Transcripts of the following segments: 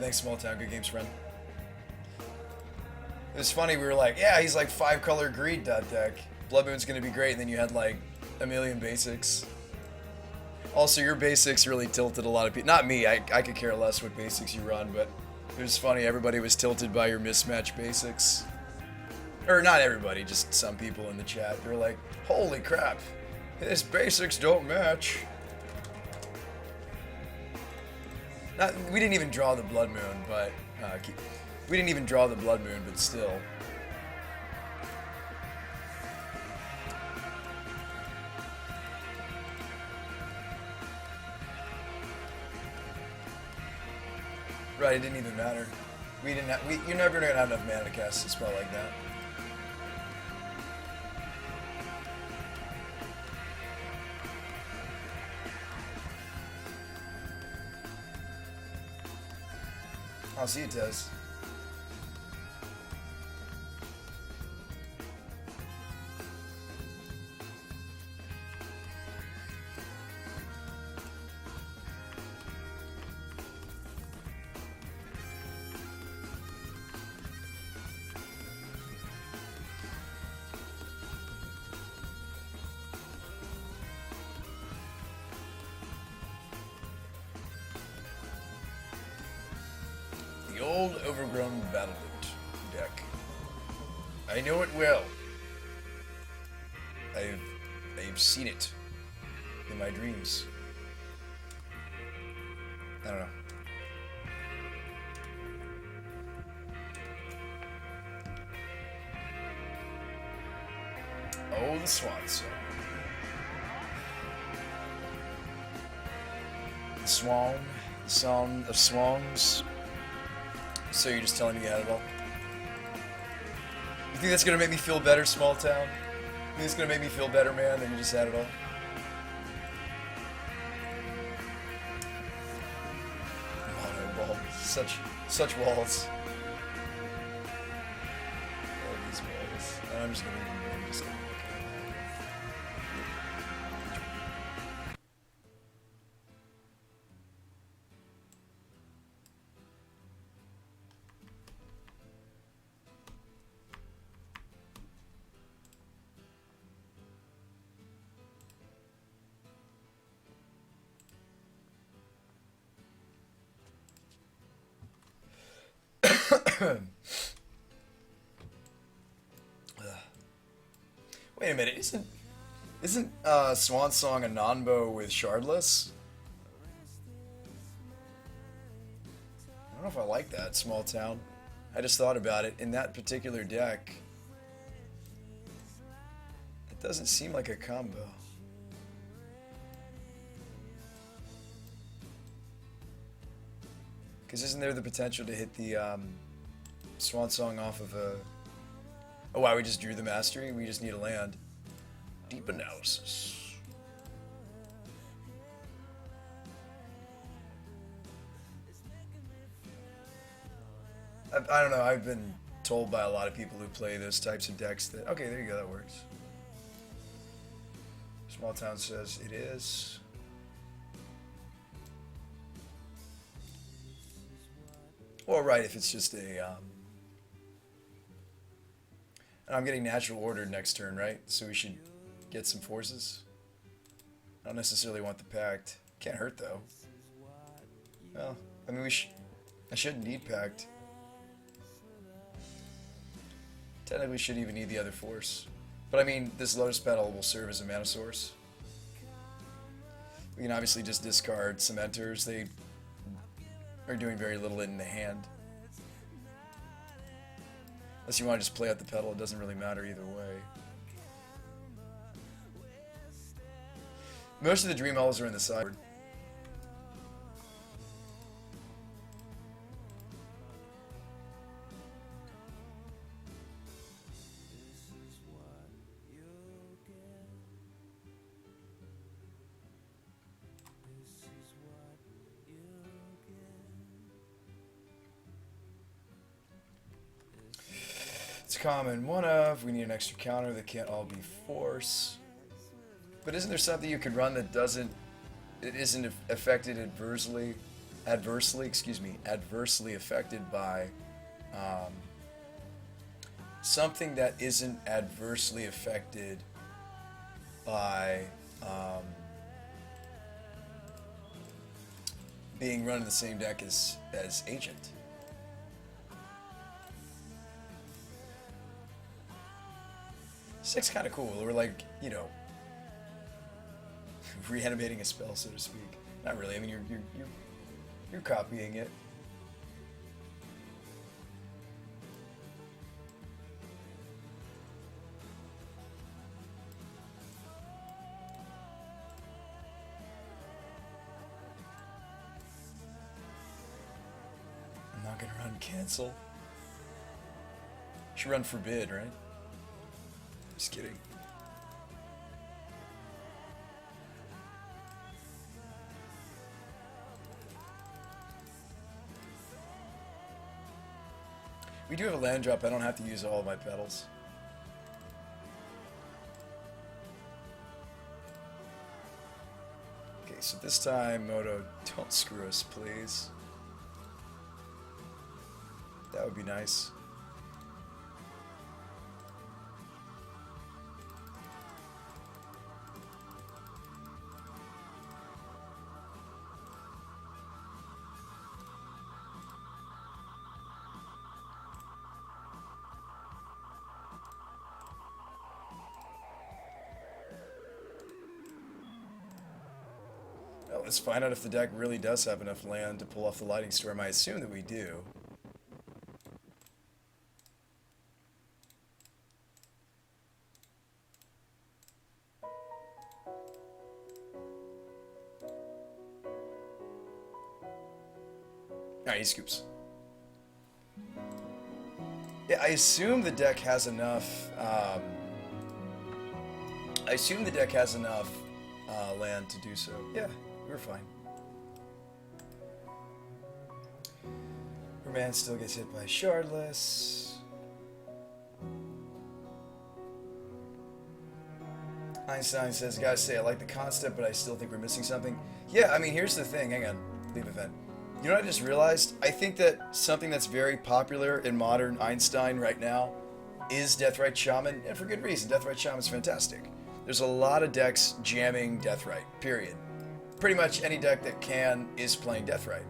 thanks, Small Town. Good games, friend. It was funny, we were like, yeah, he's like 5-color greed dot deck. Blood Moon's gonna be great, and then you had like a million basics. Also, your basics really tilted a lot of people. Not me, I could care less what basics you run, but it was funny, everybody was tilted by your mismatched basics. Or not everybody, just some people in the chat. They were like, holy crap, his basics don't match. We didn't even draw the Blood Moon, but we didn't even draw the Blood Moon, but still. Right, it didn't even matter. We didn't. You're never gonna have enough mana to cast a spell like that. I'll see it does. The old overgrown battle boot deck. I know it well. I've seen it in my dreams. I don't know. Oh, the Swan Song. The Swan, the Song of Swans. So you're just telling me you had it all? You think that's gonna make me feel better, Small Town? You think it's gonna make me feel better, man, than you just had it all? Mono ball. Such walls. All these walls. I'm just gonna leave them. I'm just gonna look at them. Wait a minute, isn't Swan Song a non-bow with Shardless? I don't know if I like that, Small Town. I just thought about it. In that particular deck, it doesn't seem like a combo. Because isn't there the potential to hit the Swan Song off of a... Oh wow, we just drew the Mastery? We just need a land. Deep analysis. I don't know, I've been told by a lot of people who play those types of decks that... Okay, there you go, that works. Small Town says it is. Well, right, if it's just a... And I'm getting natural ordered next turn, right? So we should get some forces. I don't necessarily want the pact. Can't hurt though. Well, I mean I shouldn't need pact. Technically should even need the other force. But I mean, this Lotus Petal will serve as a mana source. We can obviously just discard Cementers. They are doing very little in the hand. Unless you want to just play out the pedal, it doesn't really matter either way. Most of the Dream Elves are in the side. It's common. One of, we need an extra counter that can't all be force. But isn't there something you could run that isn't affected adversely adversely affected by um, something that isn't adversely affected by being run in the same deck as Agent. Six kind of cool. We're like, you know, reanimating a spell, so to speak. Not really. I mean, you're copying it. I'm not gonna run cancel. Should run forbid, right? Just kidding. We do have a land drop. I don't have to use all of my petals. Okay, so this time, Moto, don't screw us, please. That would be nice. Well, let's find out if the deck really does have enough land to pull off the Lightning Storm. I assume that we do. Alright, he scoops. Yeah, I assume the deck has enough. I assume the deck has enough land to do so. Yeah, we're fine. Remand still gets hit by Shardless. Einstein says, gotta say, I like the concept, but I still think we're missing something. Yeah, I mean, here's the thing. Hang on. Leave event. You know what I just realized? I think that something that's very popular in modern Einstein right now is Deathrite Shaman, and for good reason. Deathrite Shaman is fantastic. There's a lot of decks jamming Deathrite, period. Pretty much any deck that can is playing Deathrite.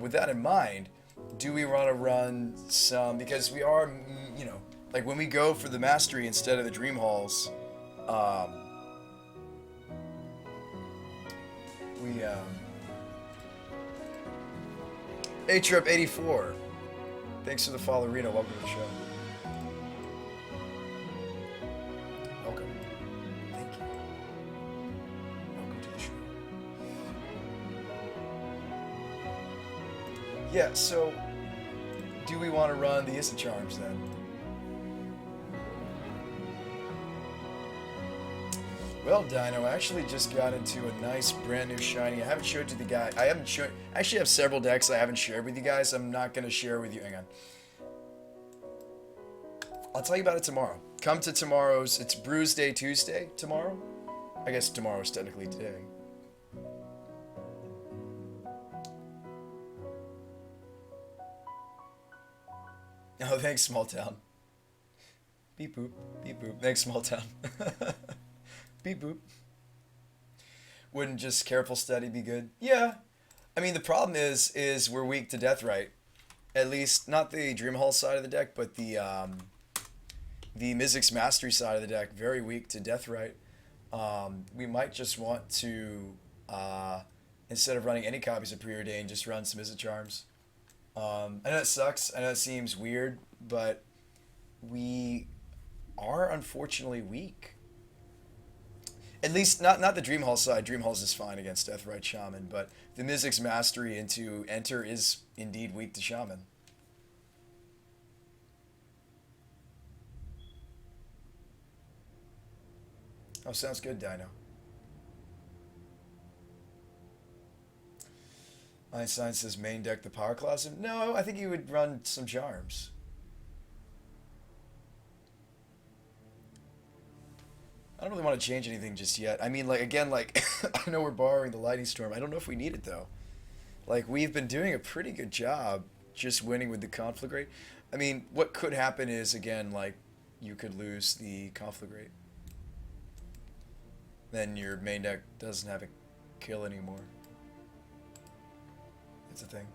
With that in mind, do we want to run some, because we are, you know, like when we go for the Mastery instead of the Dream Halls, Atrip84, thanks for the follow, Reno. Welcome to the show. Welcome. Thank you. Welcome to the show. Yeah, so do we want to run the Issa Charms then? Well, Dino, I actually just got into a nice brand new shiny. I haven't showed you the guy. I actually have several decks I haven't shared with you guys. I'm not going to share with you. Hang on. I'll tell you about it tomorrow. Come to tomorrow's. It's Brews Day Tuesday tomorrow. I guess tomorrow's technically today. Oh, thanks, Small Town. Beep boop. Beep boop. Thanks, Small Town. Beep boop. Wouldn't just careful study be good? Yeah. I mean, the problem is we're weak to Deathrite. At least, not the Dreamhall side of the deck, but the Mizzix Mastery side of the deck, very weak to Deathrite. We might just want to, instead of running any copies of Preordained, just run some Mizzix Charms. I know it sucks. I know it seems weird, but we are unfortunately weak. At least, not the Dreamhall side. Dreamhall's is fine against Deathrite Shaman, but the Mizzix Mastery into Enter is indeed weak to Shaman. Oh, sounds good, Dino. Einstein says main deck the Power Closet. No, I think he would run some Charms. I don't really want to change anything just yet. I mean, like, again, like, I know we're borrowing the Lightning Storm. I don't know if we need it, though. Like, we've been doing a pretty good job just winning with the Conflagrate. I mean, what could happen is, again, like, you could lose the Conflagrate. Then your main deck doesn't have a kill anymore. That's a thing.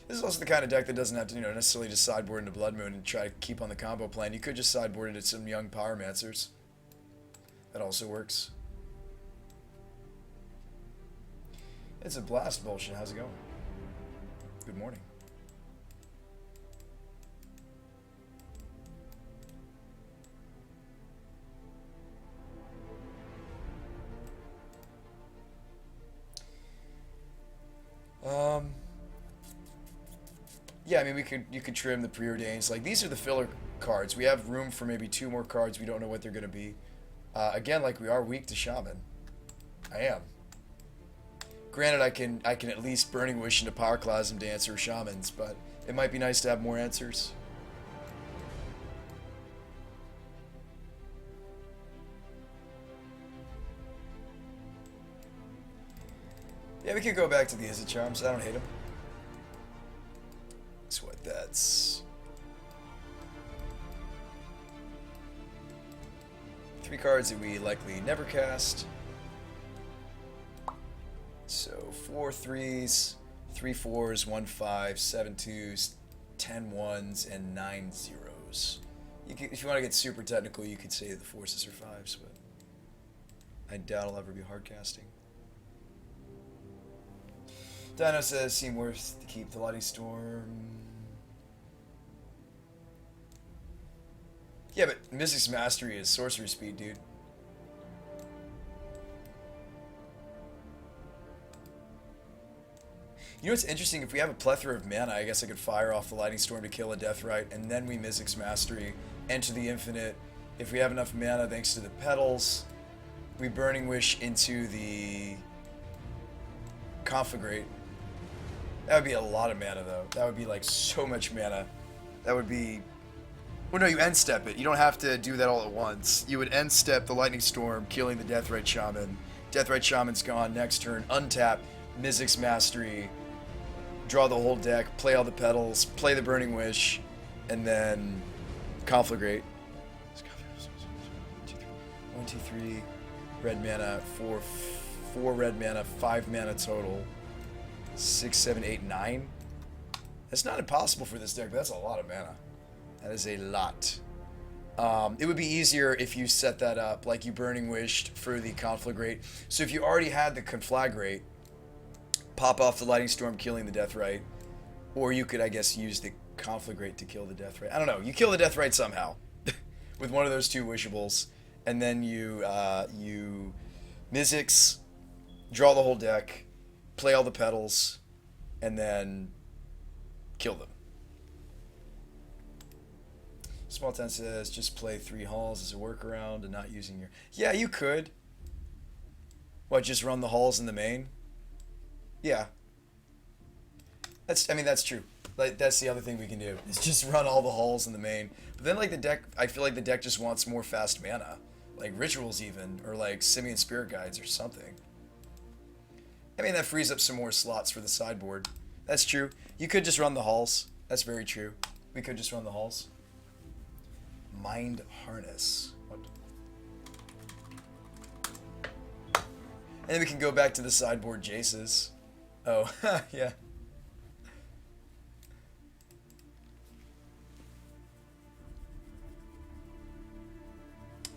This is also the kind of deck that doesn't have to, necessarily just sideboard into Blood Moon and try to keep on the combo plan. You could just sideboard into some young Pyromancers. That also works. It's a blast, bullshit. How's it going? Good morning. Yeah, I mean, you could trim the preordains. Like, these are the filler cards. We have room for maybe 2 more cards. We don't know what they're going to be. Again, like, we are weak to Shaman. I am. Granted, I can at least Burning Wish into Pyroclasm to answer Shamans, but it might be nice to have more answers. Yeah, we could go back to the Izzet Charms. I don't hate them. That's what that's. 3 cards that we likely never cast. So 4 3s, 3 4s, 1 5, 7 2s, 10 1s, and 9 0s. If you want to get super technical, you could say the forces are 5s, but I doubt I'll ever be hard casting. Dino says, seem worth to keep the Lightning Storm. Yeah, but Mystic's Mastery is sorcery speed, dude. You know what's interesting? If we have a plethora of mana, I guess I could fire off the Lightning Storm to kill a Deathrite, and then we Mystic's Mastery, enter the Infinite. If we have enough mana, thanks to the Petals, we Burning Wish into the Conflagrate. That would be a lot of mana, though. That would be, like, so much mana. That would be... Well, no, you end step it. You don't have to do that all at once. You would end step the Lightning Storm, killing the Deathrite Shaman. Deathrite Shaman's gone. Next turn, untap, Mystic's Mastery, draw the whole deck, play all the Petals, play the Burning Wish, and then Conflagrate. 1, 2, 3, red mana, 4 red mana, 5 mana total. 6, 7, 8, 9. That's not impossible for this deck, but that's a lot of mana. That is a lot. It would be easier if you set that up like you Burning Wished for the Conflagrate. So if you already had the Conflagrate, pop off the Lightning Storm, killing the Deathrite, or you could, I guess, use the Conflagrate to kill the Deathrite. I don't know. You kill the Deathrite somehow with one of those 2 wishables, and then you Mizzix, draw the whole deck, play all the Petals, and then kill them. Small 10 says, just play 3 halls as a workaround and not using your... Yeah, you could. What, just run the halls in the main? Yeah. That's true. Like, that's the other thing we can do, is just run all the halls in the main. But then, like, the deck, I feel like the deck just wants more fast mana. Like, Rituals even, or like Simian Spirit Guides or something. I mean, that frees up some more slots for the sideboard. That's true. You could just run the halls. That's very true. We could just run the halls. Mind Harness. What? And then we can go back to the sideboard Jaces. Oh, yeah.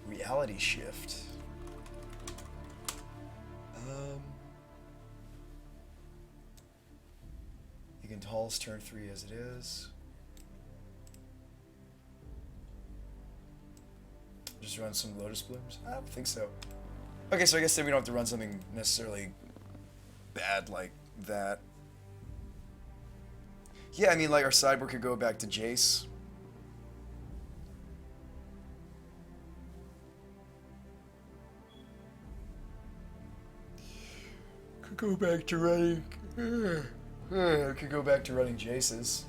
Reality Shift. You can Halls turn 3 as it is. Just run some Lotus Blooms? I don't think so. Okay, so I guess then we don't have to run something necessarily bad like that. Yeah, I mean, like, our sideboard could go back to Jace. Could go back to running... could go back to running Jaces.